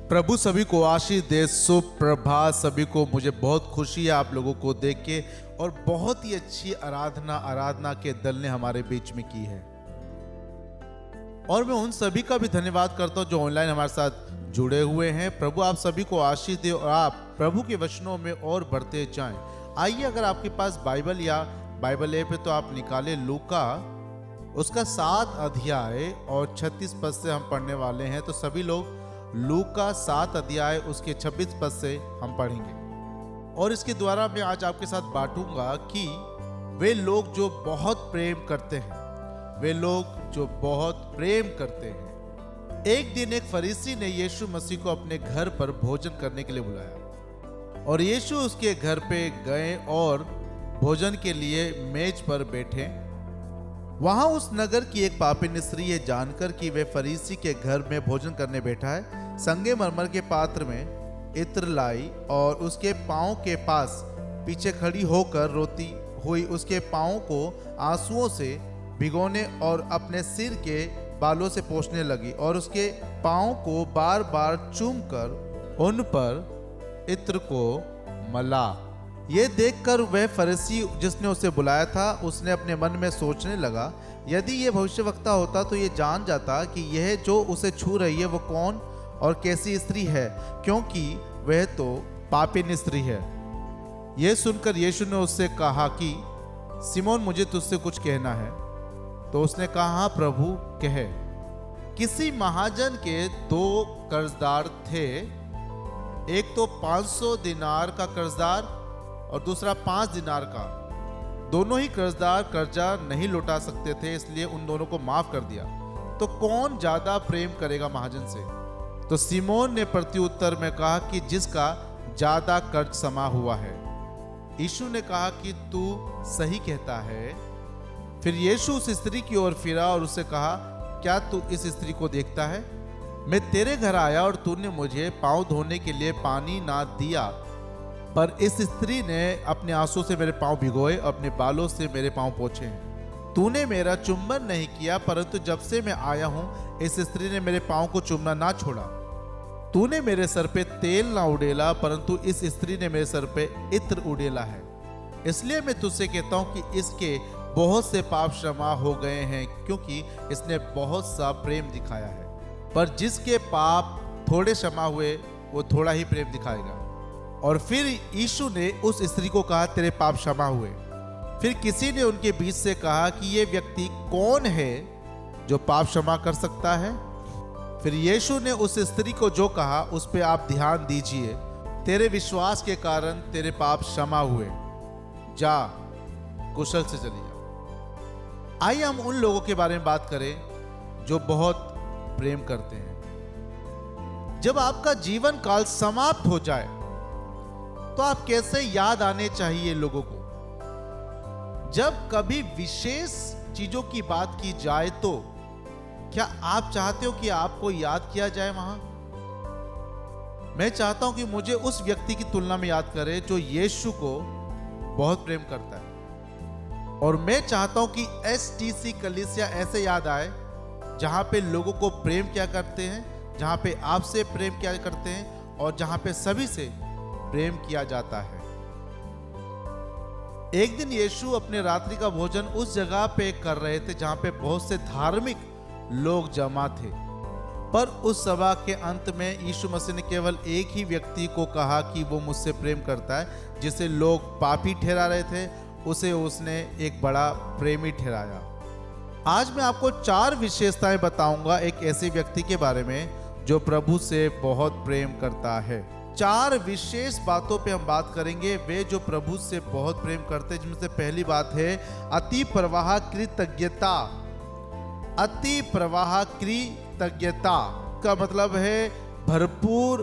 प्रभु सभी को आशीष दे। सुप्रभात सभी को। मुझे बहुत खुशी है आप लोगों को देख के, और बहुत ही अच्छी आराधना के दल ने हमारे बीच में की है। और मैं उन सभी का भी धन्यवाद करता हूं जो ऑनलाइन हमारे साथ जुड़े हुए हैं। प्रभु आप सभी को आशीष दे और आप प्रभु के वचनों में और बढ़ते जाएं। आइए, अगर आपके पास बाइबल या बाइबल ऐप है तो आप निकालें लूका उसका 7 अध्याय और 36 पद से हम पढ़ने वाले हैं। तो सभी लोग लूका 7 अध्याय उसके 26 पद से हम पढ़ेंगे। और इसके द्वारा मैं आज आपके साथ बांटूंगा कि वे लोग जो बहुत प्रेम करते हैं, वे लोग जो बहुत प्रेम करते हैं। एक दिन एक फरीसी ने यीशु मसीह को अपने घर पर भोजन करने के लिए बुलाया, और यीशु उसके घर पे गए और भोजन के लिए मेज पर बैठे। वहां उस नगर की एक पापिन स्त्री ये जानकर कि वे फरीसी के घर में भोजन करने बैठा है, संगमरमर के पात्र में इत्र लाई और उसके पांव के पास पीछे खड़ी होकर रोती हुई उसके पांव को आंसुओं से भिगोने और अपने सिर के बालों से पोंछने लगी, और उसके पांव को बार बार चूमकर उन पर इत्र को मला। ये देखकर वह फरीसी जिसने उसे बुलाया था, उसने अपने मन में सोचने लगा, यदि ये भविष्यवक्ता होता तो ये जान जाता कि यह जो उसे छू रही है वो कौन और कैसी स्त्री है, क्योंकि वह तो पापिन स्त्री है। यह सुनकर यीशु ने उससे कहा कि सिमोन, मुझे तुझसे कुछ कहना है। तो उसने कहा, हाँ प्रभु, कहे। किसी महाजन के 2 कर्जदार थे, एक तो 500 दिनार का कर्जदार और दूसरा 5 दिनार का। दोनों ही कर्जदार कर्जा नहीं लौटा सकते थे, इसलिए उन दोनों को माफ कर दिया। तो कौन ज्यादा प्रेम करेगा महाजन से? तो सिमोन ने प्रत्युत्तर में कहा कि जिसका ज्यादा कर्ज समा हुआ है। यीशु ने कहा कि तू सही कहता है। फिर यीशु उस स्त्री की ओर फिरा और उससे कहा, क्या तू इस स्त्री को देखता है? मैं तेरे घर आया और तूने मुझे पांव धोने के लिए पानी ना दिया, पर इस स्त्री ने अपने आंसू से मेरे पांव भिगोए और अपने बालों से मेरे पांव पोंछे हैं। तूने मेरा चुंबन नहीं किया, परंतु जब से मैं आया हूं इस स्त्री ने मेरे पांव को चूमना ना छोड़ा। तूने मेरे सर पे तेल ना उड़ेला, परंतु इस स्त्री ने मेरे सर पे इत्र उड़ेला है। इसलिए मैं तुझसे कहता हूं कि इसके बहुत से पाप क्षमा हो गए हैं, क्योंकि इसने बहुत सा प्रेम दिखाया है। पर जिसके पाप थोड़े क्षमा हुए वो थोड़ा ही प्रेम दिखाएगा। और फिर यीशु ने उस स्त्री को कहा, तेरे पाप क्षमा हुए। फिर किसी ने उनके बीच से कहा कि ये व्यक्ति कौन है जो पाप क्षमा कर सकता है? फिर यीशु ने उस स्त्री को जो कहा उस पे आप ध्यान दीजिए। तेरे विश्वास के कारण तेरे पाप क्षमा हुए, जा कुशल से चली जा। आइए हम उन लोगों के बारे में बात करें जो बहुत प्रेम करते हैं। जब आपका जीवन काल समाप्त हो जाए तो आप कैसे याद आने चाहिए लोगों को? जब कभी विशेष चीजों की बात की जाए तो क्या आप चाहते हो कि आपको याद किया जाए वहां? मैं चाहता हूं कि मुझे उस व्यक्ति की तुलना में याद करे जो यीशु को बहुत प्रेम करता है। और मैं चाहता हूं कि STC कलीसिया ऐसे याद आए जहां पे लोगों को प्रेम किया करते हैं, जहां पे आपसे प्रेम किया करते हैं, और जहां पे सभी से प्रेम किया जाता है। एक दिन यीशु अपने रात्रि का भोजन उस जगह पे कर रहे थे जहां पे बहुत से धार्मिक लोग जमा थे। पर उस सभा के अंत में यीशु मसीह ने केवल एक ही व्यक्ति को कहा कि वो मुझसे प्रेम करता है। जिसे लोग पापी ठहरा रहे थे, उसे उसने एक बड़ा प्रेमी ठहराया। आज मैं आपको 4 विशेषताएं बताऊंगा एक ऐसे व्यक्ति के बारे में जो प्रभु से बहुत प्रेम करता है। 4 विशेष बातों पे हम बात करेंगे, वे जो प्रभु से बहुत प्रेम करते हैं। जिनमें से पहली बात है अति प्रवाह कृतज्ञता। अति प्रवाह कृतज्ञता का मतलब है भरपूर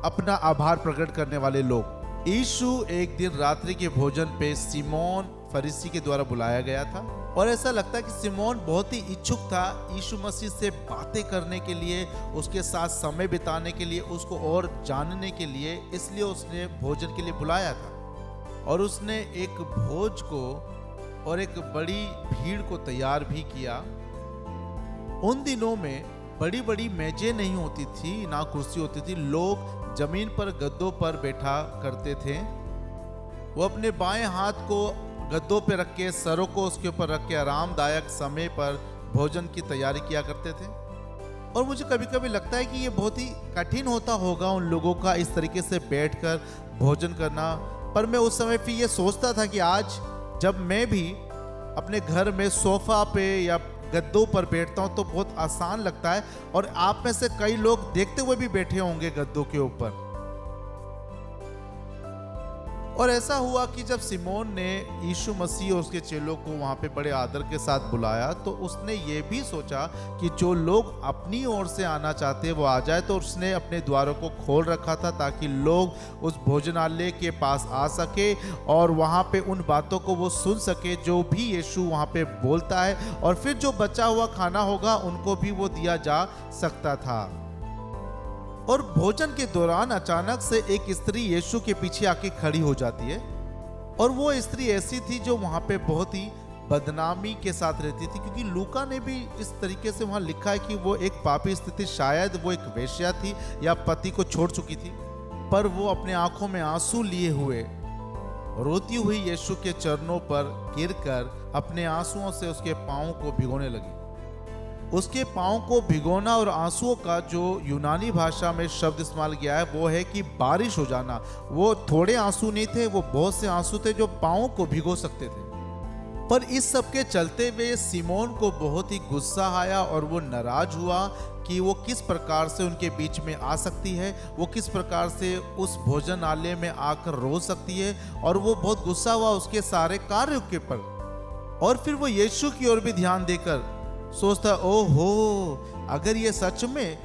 अपना आभार प्रकट करने वाले लोग। यीशु एक दिन रात्रि के भोजन पे सिमोन फरीसी के द्वारा बुलाया गया था, और ऐसा लगता है कि सिमोन बहुत ही इच्छुक था यीशु मसीह से बातें करने के लिए, उसके साथ समय बिताने के लिए, उसको और जानने के लिए। इसलिए उसने भोजन के लिए बुलाया था, और उसने एक भोज को और एक बड़ी भीड़ को तैयार भी किया। उन दिनों में बड़ी बड़ी मेजें नहीं होती थी, ना कुर्सी होती थी। लोग जमीन पर गद्दों पर बैठा करते थे। वो अपने बाएं हाथ को गद्दों पे रख के, सरों को उसके ऊपर रख के आरामदायक समय पर भोजन की तैयारी किया करते थे। और मुझे कभी कभी लगता है कि ये बहुत ही कठिन होता होगा उन लोगों का इस तरीके से बैठकर भोजन करना। पर मैं उस समय फिर ये सोचता था कि आज जब मैं भी अपने घर में सोफा पे या गद्दों पर बैठता हूँ तो बहुत आसान लगता है। और आप में से कई लोग देखते हुए भी बैठे होंगे गद्दों के ऊपर। और ऐसा हुआ कि जब सिमोन ने यीशु मसीह और उसके चेलों को वहाँ पे बड़े आदर के साथ बुलाया, तो उसने ये भी सोचा कि जो लोग अपनी ओर से आना चाहते हैं वो आ जाए। तो उसने अपने द्वारों को खोल रखा था ताकि लोग उस भोजनालय के पास आ सके और वहाँ पे उन बातों को वो सुन सके जो भी यीशु वहाँ पे बोलता है। और फिर जो बचा हुआ खाना होगा उनको भी वो दिया जा सकता था। और भोजन के दौरान अचानक से एक स्त्री यीशु के पीछे आके खड़ी हो जाती है। और वो स्त्री ऐसी थी जो वहां पे बहुत ही बदनामी के साथ रहती थी, क्योंकि लूका ने भी इस तरीके से वहां लिखा है कि वो एक पापी स्थिति, शायद वो एक वेश्या थी या पति को छोड़ चुकी थी। पर वो अपने आंखों में आंसू लिए हुए रोती हुई यीशु के चरणों पर गिरकर अपने आंसुओं से उसके पांवों को भिगोने लगी। उसके पांव को भिगोना और आंसुओं का जो यूनानी भाषा में शब्द इस्तेमाल किया है वो है कि बारिश हो जाना। वो थोड़े आंसू नहीं थे, वो बहुत से आंसू थे जो पांव को भिगो सकते थे। पर इस सब के चलते हुए सिमोन को बहुत ही गुस्सा आया और वो नाराज हुआ कि वो किस प्रकार से उनके बीच में आ सकती है, वो किस प्रकार से उस भोजनालय में आकर रो सकती है। और वो बहुत गुस्सा हुआ उसके सारे कार्यों के पर। और फिर वो यीशु की ओर भी ध्यान देकर सोचता, ओहो, अगर ये सच में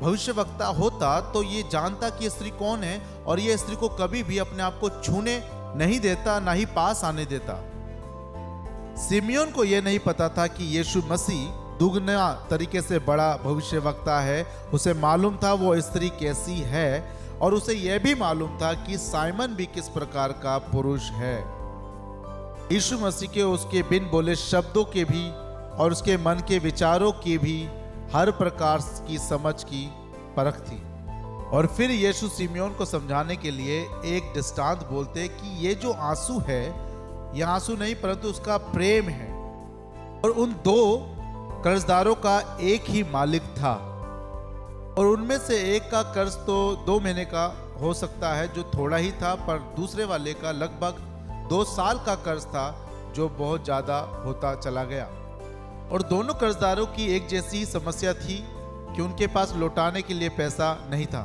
भविष्यवक्ता होता तो ये जानता कि ये स्त्री कौन है और ये स्त्री को कभी भी अपने आप को छूने नहीं देता, ना ही पास आने देता। सिमियोन को यह नहीं पता था कि यीशु मसीह दुगना तरीके से बड़ा भविष्यवक्ता है। उसे मालूम था वो स्त्री कैसी है और उसे यह भी मालूम था कि साइमन भी किस प्रकार का पुरुष है। यीशु मसीह के उसके बिन बोले शब्दों के भी और उसके मन के विचारों की भी हर प्रकार की समझ की परख थी। और फिर यीशु सिमियोन को समझाने के लिए एक दृष्टांत बोलते कि ये जो आंसू है, ये आंसू नहीं परंतु उसका प्रेम है। और उन दो कर्जदारों का एक ही मालिक था और उनमें से एक का कर्ज तो 2 महीने का हो सकता है जो थोड़ा ही था, पर दूसरे वाले का लगभग 2 साल का कर्ज था जो बहुत ज्यादा होता चला गया। और दोनों कर्जदारों की एक जैसी समस्या थी कि उनके पास लौटाने के लिए पैसा नहीं था।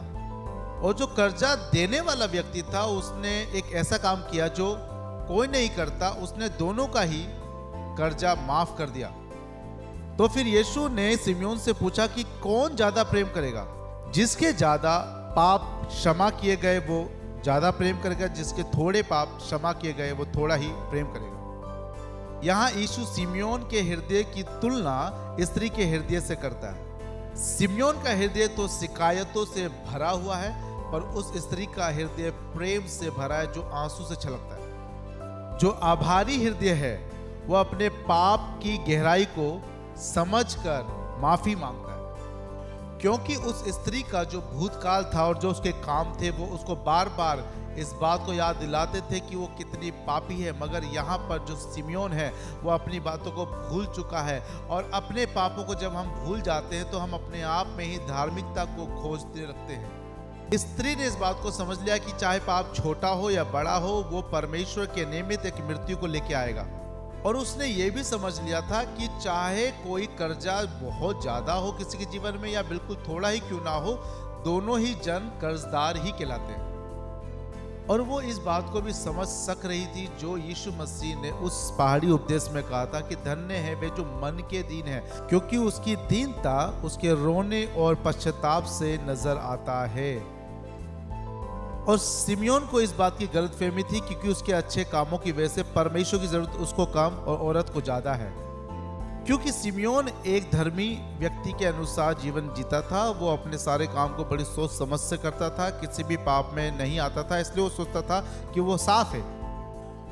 और जो कर्जा देने वाला व्यक्ति था उसने एक ऐसा काम किया जो कोई नहीं करता, उसने दोनों का ही कर्जा माफ कर दिया। तो फिर यीशु ने सिमियोन से पूछा कि कौन ज्यादा प्रेम करेगा। जिसके ज्यादा पाप क्षमा किए गए वो ज्यादा प्रेम करेगा, जिसके थोड़े पाप क्षमा किए गए वो थोड़ा ही प्रेम करेगा। यहाँ यीशु सिमियोन के हृदय की तुलना स्त्री के हृदय से करता है। सिमियोन का हृदय तो शिकायतों से भरा हुआ है, पर उस स्त्री का हृदय प्रेम से भरा है जो आंसू से छलकता है। जो आभारी हृदय है वो अपने पाप की गहराई को समझकर माफी मांगता है, क्योंकि उस स्त्री का जो भूतकाल था और जो उसके काम थे वो उसको बार बार इस बात को याद दिलाते थे कि वो कितनी पापी है। मगर यहाँ पर जो सिमियोन है वो अपनी बातों को भूल चुका है। और अपने पापों को जब हम भूल जाते हैं तो हम अपने आप में ही धार्मिकता को खोजते रखते हैं। स्त्री ने इस बात को समझ लिया कि चाहे पाप छोटा हो या बड़ा हो, वो परमेश्वर के नियमित एक मृत्यु को लेके आएगा। और उसने ये भी समझ लिया था कि चाहे कोई कर्जा बहुत ज्यादा हो किसी के जीवन में या बिल्कुल थोड़ा ही क्यों ना हो, दोनों ही जन कर्जदार ही कहलाते हैं। और वो इस बात को भी समझ सक रही थी जो यीशु मसीह ने उस पहाड़ी उपदेश में कहा था कि धन्य है वे जो मन के दीन है, क्योंकि उसकी दीनता उसके रोने और पश्चाताप से नजर आता है। और सिमियोन को इस बात की गलतफहमी थी क्योंकि उसके अच्छे कामों की वजह से परमेश्वर की जरूरत उसको कम और औरत को ज्यादा है। क्योंकि सिमियोन एक धर्मी व्यक्ति के अनुसार जीवन जीता था, वो अपने सारे काम को बड़ी सोच समझ से करता था, किसी भी पाप में नहीं आता था, इसलिए वो सोचता था कि वो साफ है।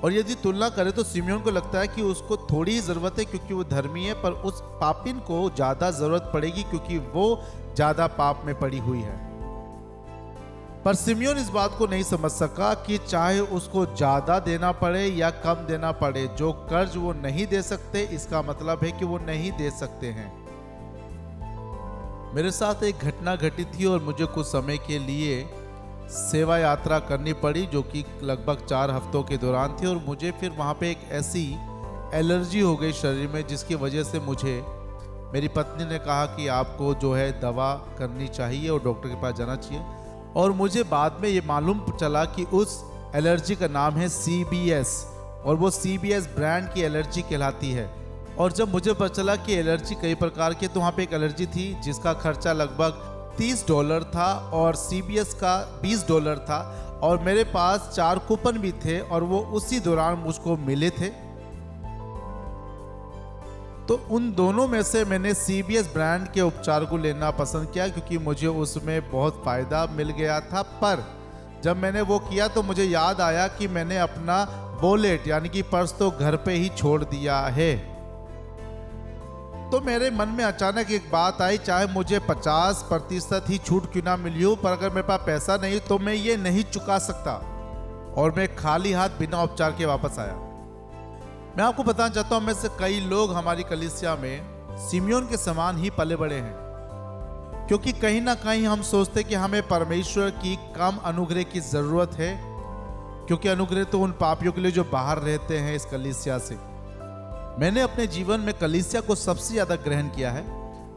और यदि तुलना करें तो सिमियोन को लगता है कि उसको थोड़ी ही जरूरत है क्योंकि वो धर्मी है, पर उस पापिन को ज्यादा जरूरत पड़ेगी क्योंकि वो ज्यादा पाप में पड़ी हुई है। पर सिमियोन इस बात को नहीं समझ सका कि चाहे उसको ज्यादा देना पड़े या कम देना पड़े, जो कर्ज वो नहीं दे सकते इसका मतलब है कि वो नहीं दे सकते हैं। मेरे साथ एक घटना घटी थी और मुझे कुछ समय के लिए सेवा यात्रा करनी पड़ी, जो कि लगभग 4 हफ्तों के दौरान थी। और मुझे फिर वहाँ पे एक ऐसी एलर्जी हो गई शरीर में जिसकी वजह से मुझे मेरी पत्नी ने कहा कि आपको जो है दवा करनी चाहिए और डॉक्टर के पास जाना चाहिए। और मुझे बाद में ये मालूम चला कि उस एलर्जी का नाम है CBS, और वो CBS ब्रांड की एलर्जी कहलाती है। और जब मुझे पता चला कि एलर्जी कई प्रकार की, तो वहाँ पे एक एलर्जी थी जिसका खर्चा लगभग $30 था और CBS का $20 था, और मेरे पास 4 कूपन भी थे और वो उसी दौरान मुझको मिले थे। तो उन दोनों में से मैंने CBS ब्रांड के उपचार को लेना पसंद किया क्योंकि मुझे उसमें बहुत फायदा मिल गया था। पर जब मैंने वो किया तो मुझे याद आया कि मैंने अपना वॉलेट यानी कि पर्स तो घर पे ही छोड़ दिया है। तो मेरे मन में अचानक एक बात आई, चाहे मुझे 50% ही छूट क्यों ना मिली हो, पर अगर मेरे पास पैसा नहीं तो मैं ये नहीं चुका सकता। और मैं खाली हाथ बिना उपचार के वापस आया। मैं आपको बताना चाहता हूं, में से कई लोग हमारी कलीसिया में सिमियोन के समान ही पले बड़े हैं, क्योंकि कहीं ना कहीं हम सोचते कि हमें परमेश्वर की कम अनुग्रह की जरूरत है, क्योंकि अनुग्रह तो उन पापियों के लिए जो बाहर रहते हैं इस कलीसिया से। मैंने अपने जीवन में कलीसिया को सबसे ज्यादा ग्रहण किया है।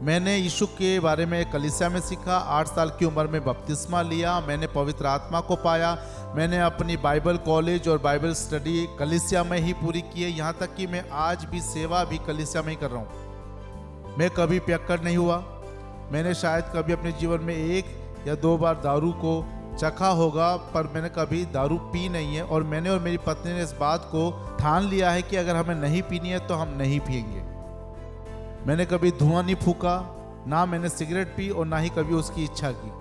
मैंने यीशु के बारे में कलीसिया में सीखा, 8 साल की उम्र में बपतिस्मा लिया, मैंने पवित्र आत्मा को पाया, मैंने अपनी बाइबल कॉलेज और बाइबल स्टडी कलीसिया में ही पूरी की है। यहाँ तक कि मैं आज भी सेवा भी कलीसिया में ही कर रहा हूँ। मैं कभी पियक्कड़ नहीं हुआ। मैंने शायद कभी अपने जीवन में 1 या 2 बार दारू को चखा होगा, पर मैंने कभी दारू पी नहीं है। और मैंने और मेरी पत्नी ने इस बात को ठान लिया है कि अगर हमें नहीं पीनी है तो हम नहीं पिएंगे। मैंने कभी धुआं नहीं फूका, ना मैंने सिगरेट पी और ना ही कभी उसकी इच्छा की,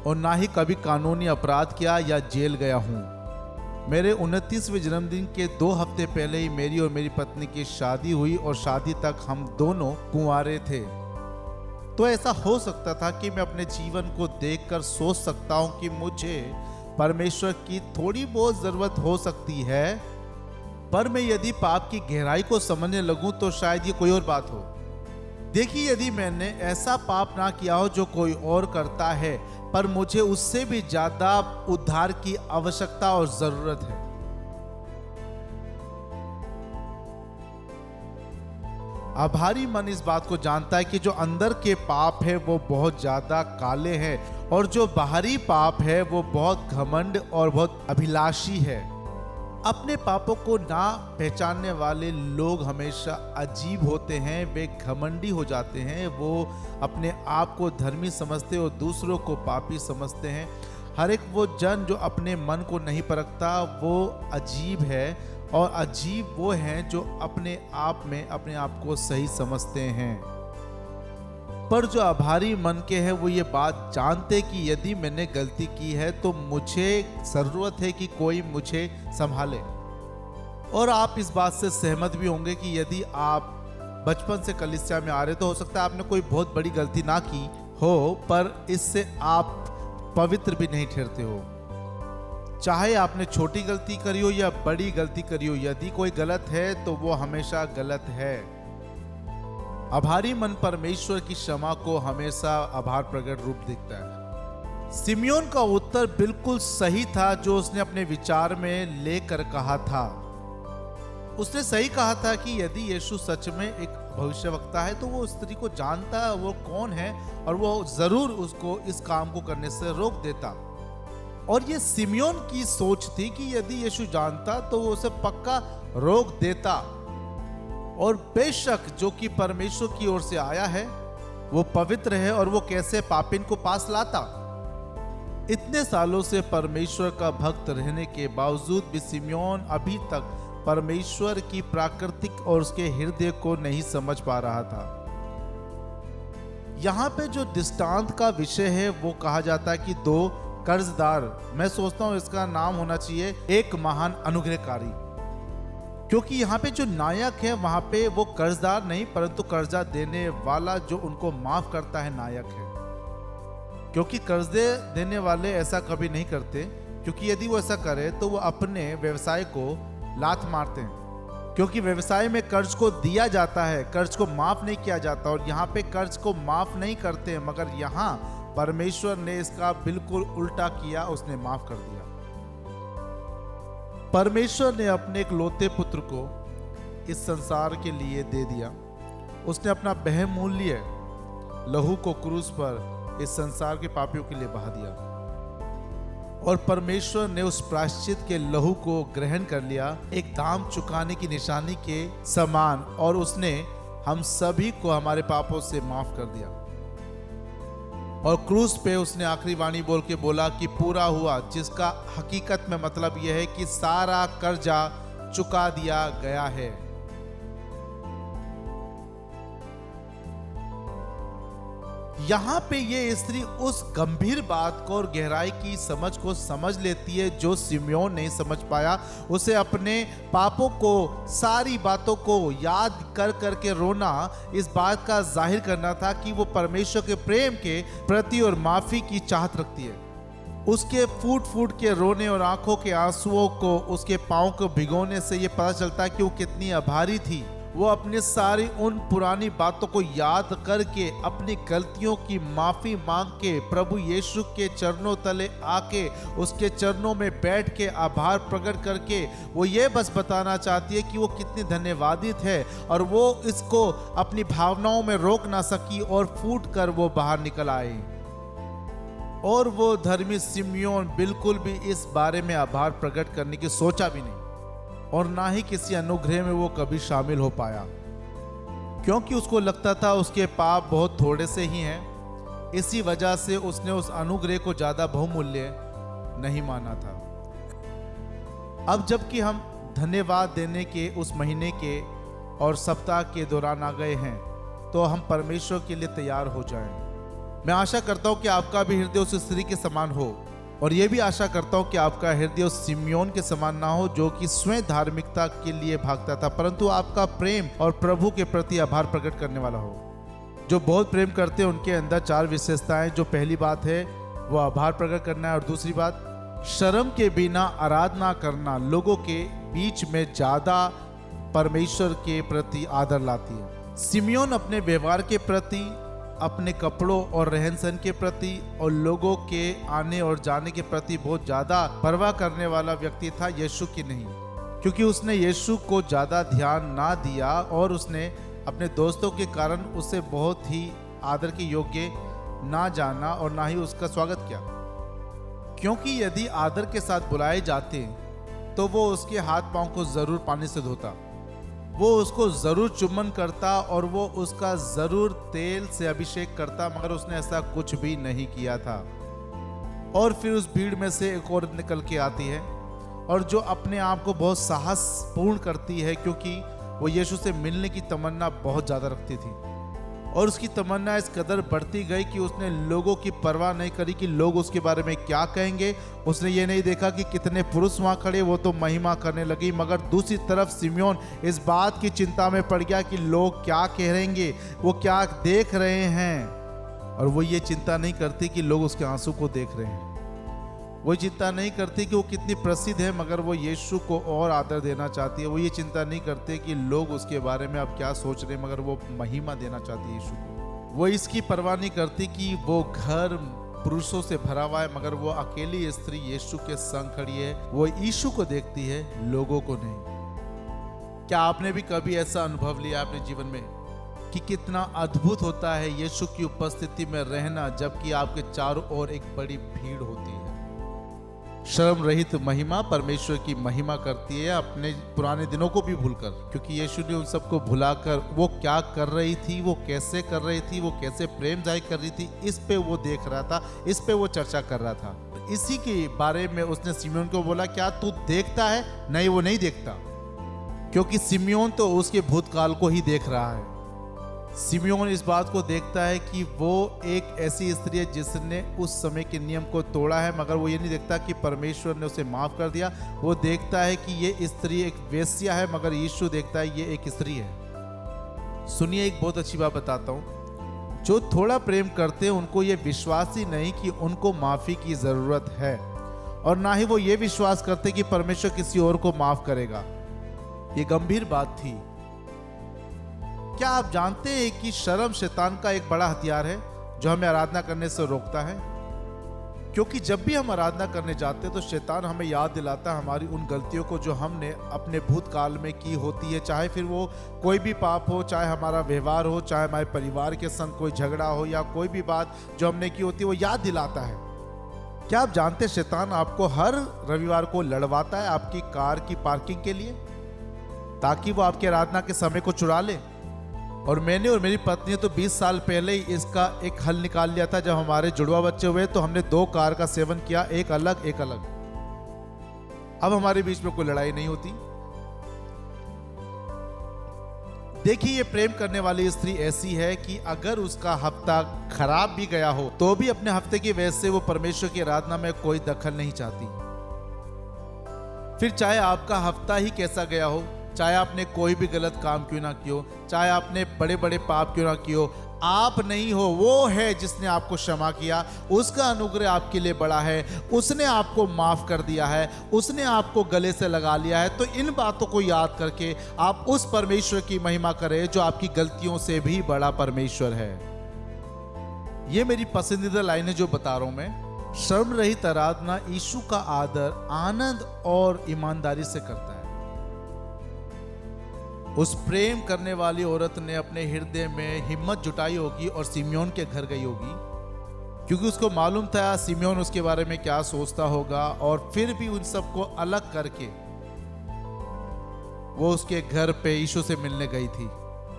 और ना ही कभी कानूनी अपराध किया या जेल गया हूँ। मेरे 29वें जन्मदिन के 2 हफ्ते पहले ही मेरी और मेरी पत्नी की शादी हुई और शादी तक हम दोनों कुंवारे थे। तो ऐसा हो सकता था कि मैं अपने जीवन को देखकर सोच सकता हूं कि मुझे परमेश्वर की थोड़ी बहुत जरूरत हो सकती है, पर मैं यदि पाप की गहराई को समझने लगूं तो शायद ये कोई और बात हो। देखिए, यदि मैंने ऐसा पाप ना किया हो जो कोई और करता है, पर मुझे उससे भी ज्यादा उद्धार की आवश्यकता और जरूरत है। आभारी मन इस बात को जानता है कि जो अंदर के पाप है वो बहुत ज्यादा काले हैं, और जो बाहरी पाप है वो बहुत घमंड और बहुत अभिलाषी है। अपने पापों को ना पहचानने वाले लोग हमेशा अजीब होते हैं, वे घमंडी हो जाते हैं, वो अपने आप को धर्मी समझते और दूसरों को पापी समझते हैं। हर एक वो जन जो अपने मन को नहीं परखता वो अजीब है, और अजीब वो हैं जो अपने आप में अपने आप को सही समझते हैं। पर जो आभारी मन के हैं वो ये बात जानते कि यदि मैंने गलती की है तो मुझे जरूरत है कि कोई मुझे संभाले। और आप इस बात से सहमत भी होंगे कि यदि आप बचपन से कलीसिया में आ रहे तो हो सकता है आपने कोई बहुत बड़ी गलती ना की हो, पर इससे आप पवित्र भी नहीं ठहरते हो। चाहे आपने छोटी गलती करी हो या बड़ी गलती करी हो, यदि कोई गलत है तो वो हमेशा गलत है। आभारी मन परमेश्वर की क्षमा को हमेशा आभार प्रकट रूप दिखता है। सिमियोन का उत्तर बिल्कुल सही था जो उसने अपने विचार में लेकर कहा था। उसने सही कहा था कि यदि यीशु सच में एक भविष्यवक्ता है तो वो उस स्त्री को जानता है वो कौन है, और वो जरूर उसको इस काम को करने से रोक देता। और ये सिमियोन की सोच थी कि यदि यीशु जानता तो वो उसे पक्का रोक देता। और बेशक जो कि परमेश्वर की ओर से आया है वो पवित्र है, और वो कैसे पापिन को पास लाता। इतने सालों से परमेश्वर का भक्त रहने के बावजूद भी सिमियोन अभी तक परमेश्वर की प्राकृतिक और उसके हृदय को नहीं समझ पा रहा था। यहाँ पे जो दृष्टांत का विषय है वो कहा जाता है कि 2 कर्जदार, मैं सोचता हूं इसका नाम होना चाहिए एक महान अनुग्रहकारी। क्योंकि यहाँ पे जो नायक है वहां पे वो कर्जदार नहीं परंतु कर्जा देने वाला जो उनको माफ करता है नायक है। क्योंकि कर्ज देने वाले ऐसा कभी नहीं करते, क्योंकि यदि वो ऐसा करे तो वो अपने व्यवसाय को लात मारते हैं। क्योंकि व्यवसाय में कर्ज को दिया जाता है, कर्ज को माफ नहीं किया जाता, और यहाँ पे कर्ज को माफ नहीं करते हैं, मगर यहाँ परमेश्वर ने इसका बिल्कुल उल्टा किया, उसने माफ कर दिया। परमेश्वर ने अपने एक लौते पुत्र को इस संसार के लिए दे दिया। उसने अपना बहुमूल्य लहू को क्रूस पर इस संसार के पापियों के लिए बहा दिया, और परमेश्वर ने उस प्रायश्चित के लहू को ग्रहण कर लिया, एक दाम चुकाने की निशानी के समान, और उसने हम सभी को हमारे पापों से माफ कर दिया। और क्रूस पे उसने आखिरी वाणी बोल के बोला कि पूरा हुआ, जिसका हकीकत में मतलब यह है कि सारा कर्जा चुका दिया गया है। यहाँ पे ये स्त्री उस गंभीर बात को और गहराई की समझ को समझ लेती है जो सिम्योन नहीं समझ पाया। उसे अपने पापों को, सारी बातों को याद कर करके रोना इस बात का जाहिर करना था कि वो परमेश्वर के प्रेम के प्रति और माफी की चाहत रखती है। उसके फूट फूट के रोने और आंखों के आंसुओं को उसके पांव को भिगोने से ये पता चलता है कि वो कितनी आभारी थी। वो अपने सारी उन पुरानी बातों को याद करके अपनी गलतियों की माफी मांग के प्रभु यीशु के चरणों तले आके उसके चरणों में बैठ के आभार प्रकट करके वो ये बस बताना चाहती है कि वो कितनी धन्यवादित है, और वो इसको अपनी भावनाओं में रोक ना सकी और फूट कर वो बाहर निकल आए। और वो धर्मी सिम्योन बिल्कुल भी इस बारे में आभार प्रकट करने की सोचा भी नहीं, और ना ही किसी अनुग्रह में वो कभी शामिल हो पाया, क्योंकि उसको लगता था उसके पाप बहुत थोड़े से ही हैं। इसी वजह से उसने उस अनुग्रह को ज्यादा बहुमूल्य नहीं माना था। अब जबकि हम धन्यवाद देने के उस महीने के और सप्ताह के दौरान आ गए हैं, तो हम परमेश्वर के लिए तैयार हो जाएं। मैं आशा करता हूं कि आपका भी हृदय उस स्त्री के समान हो, और यह भी आशा करता हूं कि आपका हृदय उस सिम्योन के समान ना हो जो कि स्वयं धार्मिकता के लिए भागता था, परंतु आपका प्रेम और प्रभु के प्रति आभार प्रकट करने वाला हो। जो बहुत प्रेम करते हैं उनके अंदर 4 विशेषताएं, जो पहली बात है वो आभार प्रकट करना है, और दूसरी बात शर्म के बिना आराधना करना लोगों के बीच में ज्यादा परमेश्वर के प्रति आदर लाती है। सिम्योन अपने व्यवहार के प्रति, अपने कपड़ों और रहन सहन के प्रति और लोगों के आने और जाने के प्रति बहुत ज्यादा परवाह करने वाला व्यक्ति था, यीशु की नहीं। क्योंकि उसने यीशु को ज्यादा ध्यान ना दिया और उसने अपने दोस्तों के कारण उसे बहुत ही आदर के योग्य ना जाना और ना ही उसका स्वागत किया। क्योंकि यदि आदर के साथ बुलाए जाते तो वो उसके हाथ पांव को जरूर पानी से धोता, वो उसको जरूर चुम्बन करता और वो उसका जरूर तेल से अभिषेक करता, मगर उसने ऐसा कुछ भी नहीं किया था। और फिर उस भीड़ में से एक औरत निकल के आती है, और जो अपने आप को बहुत साहसपूर्ण करती है, क्योंकि वो यीशु से मिलने की तमन्ना बहुत ज्यादा रखती थी, और उसकी तमन्ना इस कदर बढ़ती गई कि उसने लोगों की परवाह नहीं करी कि लोग उसके बारे में क्या कहेंगे। उसने ये नहीं देखा कि कितने पुरुष वहां खड़े, वो तो महिमा करने लगी। मगर दूसरी तरफ सिम्योन इस बात की चिंता में पड़ गया कि लोग क्या कहेंगे, वो क्या देख रहे हैं, और वो ये चिंता नहीं करती कि लोग उसके आंसू को देख रहे हैं। वो चिंता नहीं करती कि वो कितनी प्रसिद्ध है, मगर वो यीशु को और आदर देना चाहती है। वो ये चिंता नहीं करते कि लोग उसके बारे में अब क्या सोच रहे हैं, मगर वो महिमा देना चाहती है यीशु को। वो इसकी परवाह नहीं करती कि वो घर पुरुषों से भरा हुआ है, मगर वो अकेली स्त्री यीशु के संग खड़ी है। वो यीशु को देखती है, लोगों को नहीं। क्या आपने भी कभी ऐसा अनुभव लिया अपने जीवन में कि कितना अद्भुत होता है यीशु की उपस्थिति में रहना, जबकि आपके चारों ओर एक बड़ी भीड़ होती है। शर्म रहित महिमा परमेश्वर की महिमा करती है, अपने पुराने दिनों को भी भूलकर, क्योंकि यीशु ने उन सबको भुलाकर वो क्या कर रही थी, वो कैसे कर रही थी, वो कैसे प्रेम जाहिर कर रही थी, इस पे वो देख रहा था, इस पे वो चर्चा कर रहा था। इसी के बारे में उसने सिम्योन को बोला, क्या तू देखता है? नहीं, वो नहीं देखता, क्योंकि सिम्योन तो उसके भूतकाल को ही देख रहा है। सिमियोन इस बात को देखता है कि वो एक ऐसी स्त्री है जिसने उस समय के नियम को तोड़ा है, मगर वो ये नहीं देखता कि परमेश्वर ने उसे माफ कर दिया। वो देखता है कि ये स्त्री एक वेश्या है, मगर यीशु देखता है ये एक स्त्री है। सुनिए, एक बहुत अच्छी बात बताता हूँ। जो थोड़ा प्रेम करते हैं उनको ये विश्वास ही नहीं कि उनको माफी की जरूरत है, और ना ही वो ये विश्वास करते कि परमेश्वर किसी और को माफ करेगा। ये गंभीर बात थी। क्या आप जानते हैं कि शर्म शैतान का एक बड़ा हथियार है जो हमें आराधना करने से रोकता है? क्योंकि जब भी हम आराधना करने जाते हैं तो शैतान हमें याद दिलाता है हमारी उन गलतियों को जो हमने अपने भूतकाल में की होती है, चाहे फिर वो कोई भी पाप हो, चाहे हमारा व्यवहार हो, चाहे हमारे परिवार के संग कोई झगड़ा हो, या कोई भी बात जो हमने की होती है वो याद दिलाता है। क्या आप जानते हैं शैतान आपको हर रविवार को लड़वाता है आपकी कार की पार्किंग के लिए, ताकि वो आपकी आराधना के समय को चुरा ले। और मैंने और मेरी पत्नी तो 20 साल पहले ही इसका एक हल निकाल लिया था। जब हमारे जुड़वा बच्चे हुए तो हमने 2 कार का सेवन किया, एक अलग एक अलग। अब हमारे बीच में कोई लड़ाई नहीं होती। देखिए, ये प्रेम करने वाली स्त्री ऐसी है कि अगर उसका हफ्ता खराब भी गया हो तो भी अपने हफ्ते की वजह से वो परमेश्वर की आराधना में कोई दखल नहीं चाहती। फिर चाहे आपका हफ्ता ही कैसा गया हो, चाहे आपने कोई भी गलत काम क्यों ना किया, चाहे आपने बड़े बड़े पाप क्यों ना किए, आप नहीं हो, वो है जिसने आपको क्षमा किया। उसका अनुग्रह आपके लिए बड़ा है, उसने आपको माफ कर दिया है, उसने आपको गले से लगा लिया है। तो इन बातों को याद करके आप उस परमेश्वर की महिमा करें जो आपकी गलतियों से भी बड़ा परमेश्वर है। ये मेरी पसंदीदा लाइन है जो बता रहा हूं मैं। शर्म रहित आराधना यीशु का आदर आनंद और ईमानदारी से करता है। उस प्रेम करने वाली औरत ने अपने हृदय में हिम्मत जुटाई होगी और सिमियोन के घर गई होगी, क्योंकि उसको मालूम था सिमियोन उसके बारे में क्या सोचता होगा। और फिर भी उन सबको अलग करके वो उसके घर पे यीशु से मिलने गई थी,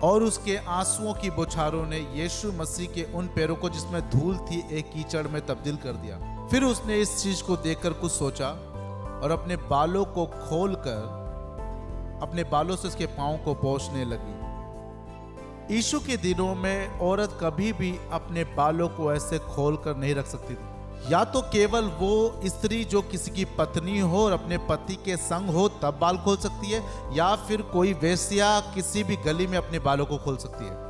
और उसके आंसुओं की बौछारों ने यीशु मसीह के उन पैरों को जिसमें धूल थी एक कीचड़ में तब्दील कर दिया। फिर उसने इस चीज को देखकर कुछ सोचा और अपने बालों को खोलकर अपने बालों से उसके पांव को पोंछने लगी। यीशु के दिनों में औरत कभी भी अपने बालों को ऐसे खोलकर नहीं रख सकती थी। या तो केवल वो स्त्री जो किसी की पत्नी हो और अपने पति के संग हो तब बाल खोल सकती है, या फिर कोई वेश्या किसी भी गली में अपने बालों को खोल सकती है।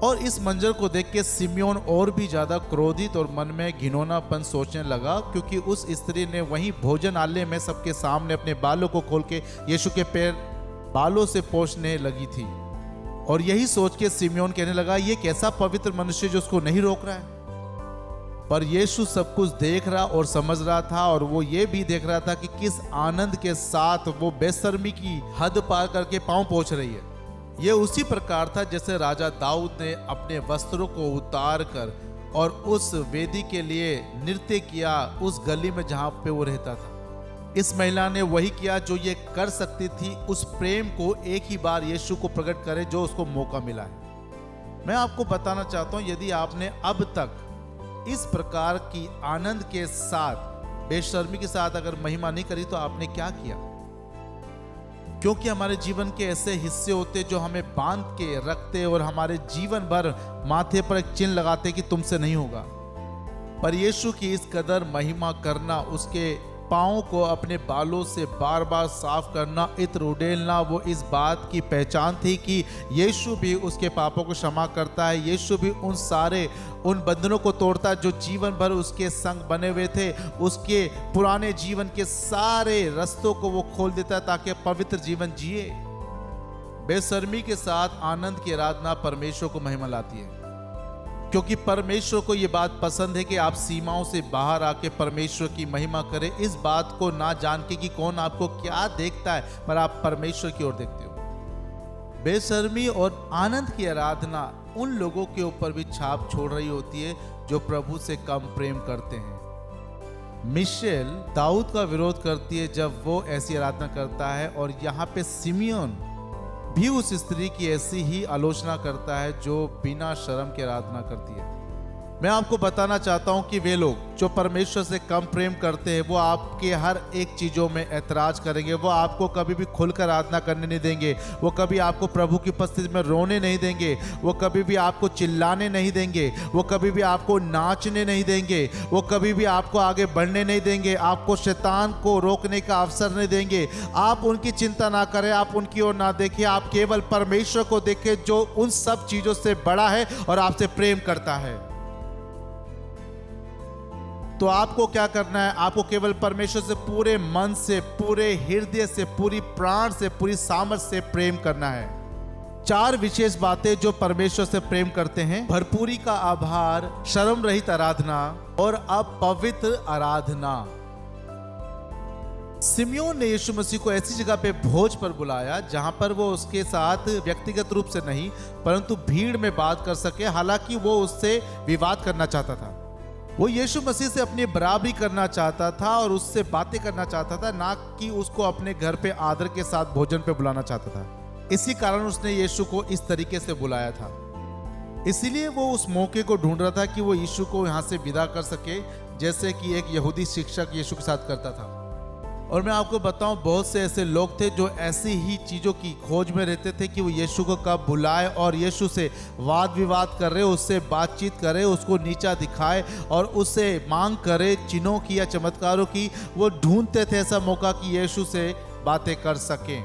और इस मंजर को देख के सिमियोन और भी ज्यादा क्रोधित और मन में घिनौनापन सोचने लगा, क्योंकि उस स्त्री ने वहीं भोजनालय में सबके सामने अपने बालों को खोल के यीशु के पैर बालों से पोंछने लगी थी। और यही सोच के सिमियोन कहने लगा, ये कैसा पवित्र मनुष्य जो उसको नहीं रोक रहा है। पर यीशु सब कुछ देख रहा और समझ रहा था, और वो ये भी देख रहा था कि किस आनंद के साथ वो बेशर्मी की हद पार करके पांव पोंछ रही है। ये उसी प्रकार था जैसे राजा दाऊद ने अपने वस्त्रों को उतार कर और उस वेदी के लिए नृत्य किया उस गली में जहां पे वो रहता था। इस महिला ने वही किया जो ये कर सकती थी, उस प्रेम को एक ही बार यीशु को प्रकट करे जो उसको मौका मिला है। मैं आपको बताना चाहता हूं, यदि आपने अब तक इस प्रकार की आनंद के साथ बेशर्मी के साथ अगर महिमा नहीं करी तो आपने क्या किया। क्योंकि हमारे जीवन के ऐसे हिस्से होते जो हमें बांध के रखते और हमारे जीवन भर माथे पर एक चिन्ह लगाते कि तुमसे नहीं होगा। पर यीशु की इस कदर महिमा करना, उसके पाँव को अपने बालों से बार बार साफ करना, इत्र उड़ेलना, वो इस बात की पहचान थी कि यीशु भी उसके पापों को क्षमा करता है। यीशु भी उन बंधनों को तोड़ता है जो जीवन भर उसके संग बने हुए थे। उसके पुराने जीवन के सारे रास्तों को वो खोल देता है ताकि पवित्र जीवन जिए। बेशर्मी के साथ आनंद की आराधना परमेश्वर को महिमा लाती है, क्योंकि परमेश्वर को यह बात पसंद है कि आप सीमाओं से बाहर आके परमेश्वर की महिमा करें, इस बात को ना जान के कि कौन आपको क्या देखता है, पर आप परमेश्वर की ओर देखते हो। बेशर्मी और आनंद की आराधना उन लोगों के ऊपर भी छाप छोड़ रही होती है जो प्रभु से कम प्रेम करते हैं। मिशेल दाऊद का विरोध करती है जब वो ऐसी आराधना करता है, और यहाँ पे सिमियोन भी उस स्त्री की ऐसी ही आलोचना करता है जो बिना शर्म की आराधना करती है। मैं आपको बताना चाहता हूं कि वे लोग जो परमेश्वर से कम प्रेम करते हैं वो आपके हर एक चीजों में ऐतराज करेंगे। वो आपको कभी भी खुलकर आराधना करने नहीं देंगे। वो कभी आपको प्रभु की उपस्थिति में रोने नहीं देंगे। वो कभी भी आपको चिल्लाने नहीं देंगे। वो कभी भी आपको नाचने नहीं देंगे। वो कभी भी आपको आगे बढ़ने नहीं देंगे। आपको शैतान को रोकने का अवसर नहीं देंगे। आप उनकी चिंता ना करें, आप उनकी ओर ना देखिए, आप केवल परमेश्वर को देखें जो उन सब चीजों से बड़ा है और आपसे प्रेम करता है। तो आपको क्या करना है? आपको केवल परमेश्वर से पूरे मन से, पूरे हृदय से, पूरी प्राण से, पूरी सामर्थ्य से प्रेम करना है। 4 विशेष बातें जो परमेश्वर से प्रेम करते हैं: भरपूरी का आभार, शर्म रहित आराधना और अपवित्र आराधना। सिमियोन ने यीशु मसीह को ऐसी जगह पे भोज पर बुलाया जहां पर वो उसके साथ व्यक्तिगत रूप से नहीं परंतु भीड़ में बात कर सके। हालांकि वो उससे विवाद करना चाहता था। वो यीशु मसीह से अपनी बराबरी करना चाहता था और उससे बातें करना चाहता था, ना कि उसको अपने घर पे आदर के साथ भोजन पे बुलाना चाहता था। इसी कारण उसने यीशु को इस तरीके से बुलाया था। इसीलिए वो उस मौके को ढूंढ रहा था कि वो यीशु को यहाँ से विदा कर सके, जैसे कि एक यहूदी शिक्षक यीशु के साथ करता था। और मैं आपको बताऊं, बहुत से ऐसे लोग थे जो ऐसी ही चीज़ों की खोज में रहते थे कि वो यीशु को कब बुलाए और यीशु से वाद विवाद करे, उससे बातचीत करे, उसको नीचा दिखाए और उससे मांग करे चिन्हों की या चमत्कारों की। वो ढूंढते थे ऐसा मौका कि यीशु से बातें कर सकें।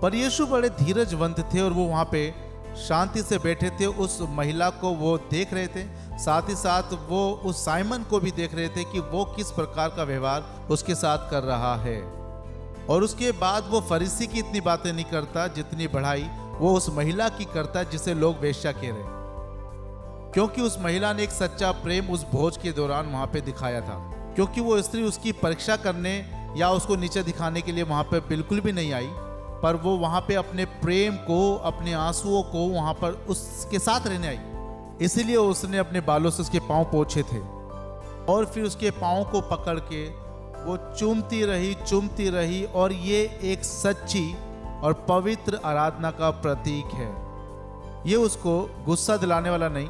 पर यीशु बड़े धीरजवंत थे और वो वहाँ पे शांति से बैठे थे। उस महिला को वो देख रहे थे, साथ ही साथ वो उस साइमन को भी देख रहे थे कि वो किस प्रकार का व्यवहार उसके साथ कर रहा है। और उसके बाद वो फरीसी की इतनी बातें नहीं करता जितनी बढ़ाई वो उस महिला की करता जिसे लोग वेश्या कह रहे, क्योंकि उस महिला ने एक सच्चा प्रेम उस भोज के दौरान वहां पे दिखाया था। क्योंकि वो स्त्री उसकी परीक्षा करने या उसको नीचे दिखाने के लिए वहां पे बिल्कुल भी नहीं आई, पर वो वहां पे अपने प्रेम को, अपने आंसुओं को वहां पर उसके साथ रहने आई। इसीलिए उसने अपने बालों से उसके पांव पोंछे थे और फिर उसके पांव को पकड़ के वो चूमती रही। और ये एक सच्ची और पवित्र आराधना का प्रतीक है। ये उसको गुस्सा दिलाने वाला नहीं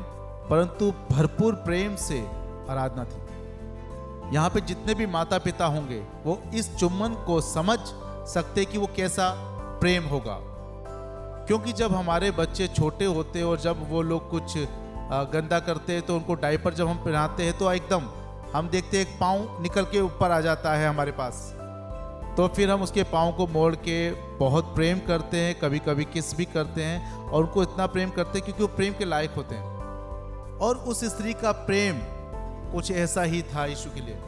परंतु भरपूर प्रेम से आराधना थी। यहाँ पे जितने भी माता पिता होंगे वो इस चुम्बन को समझ सकते कि वो कैसा प्रेम होगा। क्योंकि जब हमारे बच्चे छोटे होते और जब वो लोग कुछ गंदा करते हैं तो उनको डायपर जब हम पहनाते हैं तो एकदम हम देखते हैं एक पाँव निकल के ऊपर आ जाता है हमारे पास। तो फिर हम उसके पाँव को मोड़ के बहुत प्रेम करते हैं, कभी कभी किस भी करते हैं और उनको इतना प्रेम करते हैं क्योंकि वो प्रेम के लायक होते हैं। और उस स्त्री का प्रेम कुछ ऐसा ही था यीशु के लिए।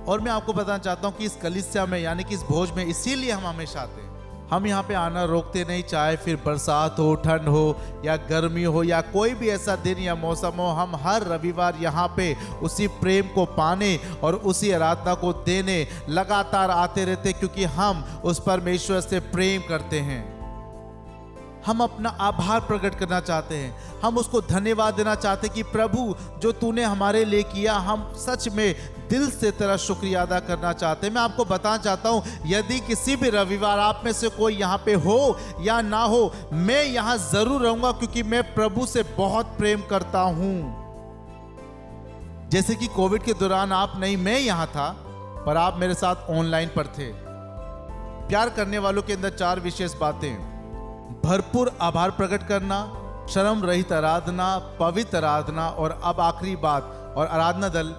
और मैं आपको बताना चाहता हूँ कि इस कलीसिया में यानी कि इस भोज में इसीलिए हम हमेशा आते हैं। हम यहाँ पे आना रोकते नहीं, चाहे फिर बरसात हो, ठंड हो या गर्मी हो या कोई भी ऐसा दिन या मौसम हो। हम हर रविवार यहाँ पे उसी प्रेम को पाने और उसी आराधना को देने लगातार आते रहते, क्योंकि हम उस परमेश्वर से प्रेम करते हैं। हम अपना आभार प्रकट करना चाहते हैं, हम उसको धन्यवाद देना चाहते हैं कि प्रभु जो तूने हमारे लिए किया, हम सच में दिल से तेरा शुक्रिया अदा करना चाहते हैं। मैं आपको बताना चाहता हूं, यदि किसी भी रविवार आप में से कोई यहाँ पे हो या ना हो, मैं यहाँ जरूर रहूंगा क्योंकि मैं प्रभु से बहुत प्रेम करता हूं। जैसे कि कोविड के दौरान आप नहीं, मैं यहाँ था पर आप मेरे साथ ऑनलाइन पर थे। प्यार करने वालों के अंदर 4 विशेष बातें: भरपूर आभार प्रकट करना, शर्म रहित आराधना, पवित्र आराधना और अब आखिरी बात, और आराधना दल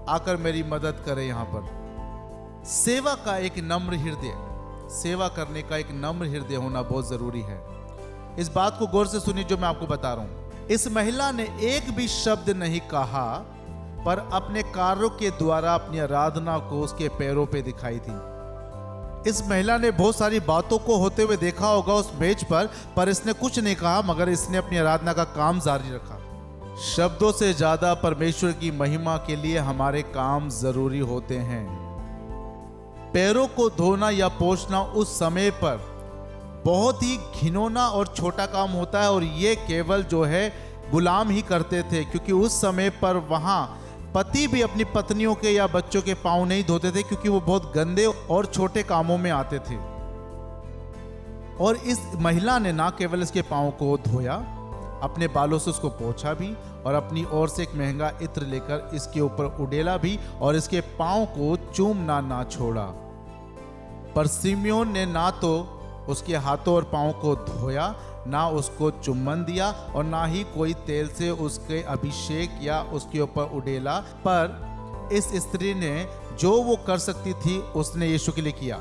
आकर मेरी मदद करे। यहां पर सेवा का एक नम्र हृदय, सेवा करने का एक नम्र हृदय होना बहुत जरूरी है। इस बात को गौर से सुनिए जो मैं आपको बता रहा हूं। इस महिला ने एक भी शब्द नहीं कहा पर अपने कार्यों के द्वारा अपनी आराधना को उसके पैरों पे दिखाई थी। इस महिला ने बहुत सारी बातों को होते हुए देखा होगा उस मेज पर इसने कुछ नहीं कहा, मगर इसने अपनी आराधना का काम जारी रखा। शब्दों से ज्यादा परमेश्वर की महिमा के लिए हमारे काम जरूरी होते हैं। पैरों को धोना या पोंछना उस समय पर बहुत ही घिनौना और छोटा काम होता है, और ये केवल जो है गुलाम ही करते थे, क्योंकि उस समय पर वहां पति भी अपनी पत्नियों के या बच्चों के पांव नहीं धोते थे, क्योंकि वो बहुत गंदे और छोटे कामों में आते थे। और इस महिला ने ना केवल इसके पांव को धोया, अपने बालों से उसको पोंछा भी और अपनी ओर से एक महंगा इत्र लेकर इसके ऊपर उड़ेला भी और इसके पांव को चूमना ना छोड़ा। पर सिमियोन ने ना तो उसके हाथों और पांव को धोया, ना उसको चुम्बन दिया और ना ही कोई तेल से उसके अभिषेक या उसके ऊपर उड़ेला। पर इस स्त्री ने जो वो कर सकती थी उसने यीशु के लिए किया।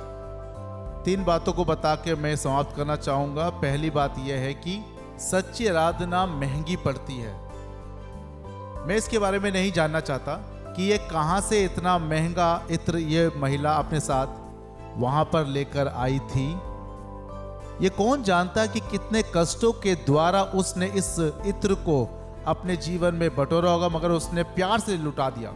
3 बातों को बता के मैं समाप्त करना चाहूंगा। पहली बात यह है कि सच्ची आराधना महंगी पड़ती है। मैं इसके बारे में नहीं जानना चाहता कि ये कहां से इतना महंगा इत्र ये महिला अपने साथ वहां पर लेकर आई थी। ये कौन जानता कि कितने कष्टों के द्वारा उसने इस इत्र को अपने जीवन में बटोरा होगा, मगर उसने प्यार से लुटा दिया।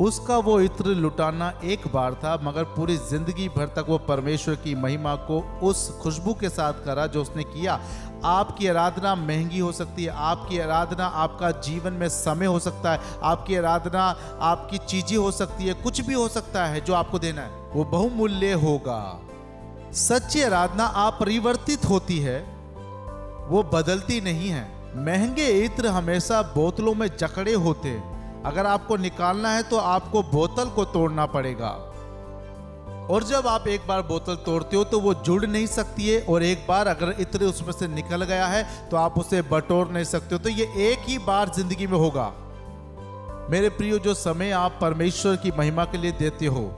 उसका वो इत्र लुटाना एक बार था, मगर पूरी जिंदगी भर तक वो परमेश्वर की महिमा को उस खुशबू के साथ करा जो उसने किया। आपकी आराधना महंगी हो सकती है, आपकी आराधना आपका जीवन में समय हो सकता है, आपकी आराधना आपकी चीजें हो सकती है, कुछ भी हो सकता है जो आपको देना है, वो बहुमूल्य होगा। सच्ची आराधना अपरिवर्तित होती है, वो बदलती नहीं है। महंगे इत्र हमेशा बोतलों में जकड़े होते हैं। अगर आपको निकालना है तो आपको बोतल को तोड़ना पड़ेगा, और जब आप एक बार बोतल तोड़ते हो तो वो जुड़ नहीं सकती है, और एक बार अगर इत्र उसमें से निकल गया है तो आप उसे बटोर नहीं सकते हो। तो ये एक ही बार जिंदगी में होगा। मेरे प्रियो, जो समय आप परमेश्वर की महिमा के लिए देते हो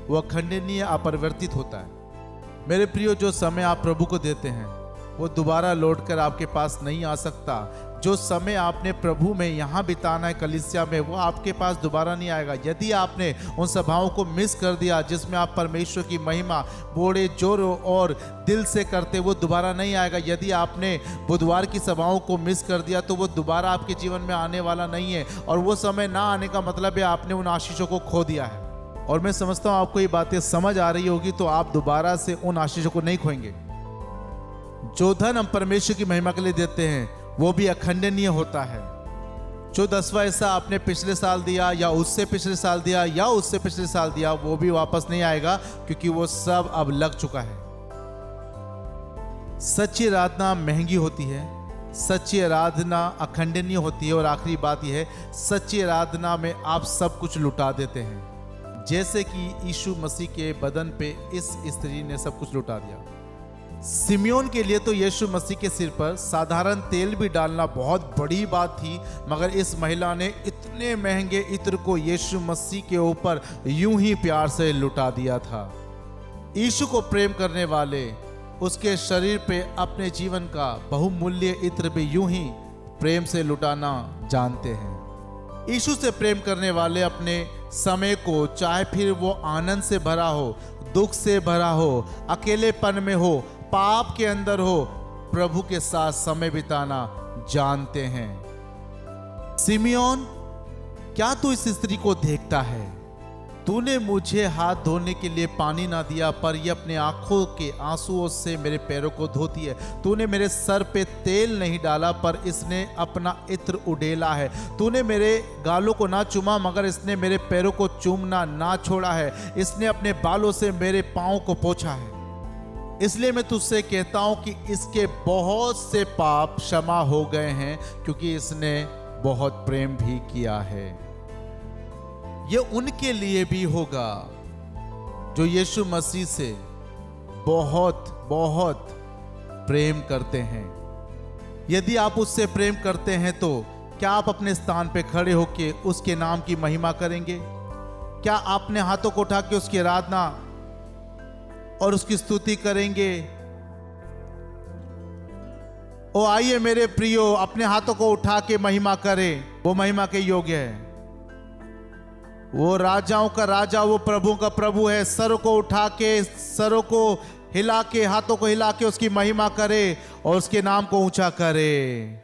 वो अखंडनीय अपरिवर्तित होता है। मेरे प्रियो, जो समय आप प्रभु को देते हैं वो दोबारा लौटकर आपके पास नहीं आ सकता। जो समय आपने प्रभु में यहाँ बिताना है कलीसिया में, वो आपके पास दोबारा नहीं आएगा। यदि आपने उन सभाओं को मिस कर दिया जिसमें आप परमेश्वर की महिमा बड़े जोरों और दिल से करते, वो दोबारा नहीं आएगा। यदि आपने बुधवार की सभाओं को मिस कर दिया तो वो दोबारा आपके जीवन में आने वाला नहीं है, और वो समय ना आने का मतलब है आपने उन आशीषों को खो दिया है। और मैं समझता हूं आपको ये बातें समझ आ रही होगी, तो आप दोबारा से उन आशीषों को नहीं खोएंगे। जो धन हम परमेश्वर की महिमा के लिए देते हैं वो भी अखंडनीय होता है। जो 10वां हिस्सा आपने पिछले साल दिया या उससे पिछले साल दिया या उससे पिछले साल दिया, वो भी वापस नहीं आएगा, क्योंकि वो सब अब लग चुका है। सच्ची आराधना महंगी होती है, सच्ची आराधना अखंडनीय होती है, और आखिरी बात यह है, सच्ची आराधना में आप सब कुछ लुटा देते हैं, जैसे कि यीशु मसीह के बदन पे इस स्त्री ने सब कुछ लुटा दिया। सिमियोन के लिए तो यीशु मसीह के सिर पर साधारण तेल भी डालना बहुत बड़ी बात थी, मगर इस महिला ने इतने महंगे इत्र को यीशु मसीह के ऊपर यूं ही प्यार से लुटा दिया था। यीशु को प्रेम करने वाले उसके शरीर पे अपने जीवन का बहुमूल्य इत्र भी यूं ही प्रेम से लुटाना जानते हैं। यीशु से प्रेम करने वाले अपने समय को, चाहे फिर वो आनंद से भरा हो, दुख से भरा हो, अकेलेपन में हो, पाप के अंदर हो, प्रभु के साथ समय बिताना जानते हैं। सिमियोन, क्या तू इस स्त्री को देखता है? तूने मुझे हाथ धोने के लिए पानी ना दिया, पर ये अपने आंखों के आंसुओं से मेरे पैरों को धोती है। तूने मेरे सर पे तेल नहीं डाला, पर इसने अपना इत्र उड़ेला है। तूने मेरे गालों को ना चूमा, मगर इसने मेरे पैरों को चूमना ना छोड़ा है। इसने अपने बालों से मेरे पांव को पोंछा है। इसलिए मैं तुझसे कहता हूं कि इसके बहुत से पाप क्षमा हो गए हैं, क्योंकि इसने बहुत प्रेम भी किया है। ये उनके लिए भी होगा जो यीशु मसीह से बहुत बहुत प्रेम करते हैं। यदि आप उससे प्रेम करते हैं तो क्या आप अपने स्थान पे खड़े होकर उसके नाम की महिमा करेंगे? क्या अपने हाथों को उठा के उसकी आराधना और उसकी स्तुति करेंगे? ओ आइए मेरे प्रियो, अपने हाथों को उठा के महिमा करें। वो महिमा के योग्य है। वो राजाओं का राजा, वो प्रभु का प्रभु है। सरों को उठा के, सरों को हिला के, हाथों को हिला के उसकी महिमा करे और उसके नाम को ऊंचा करे।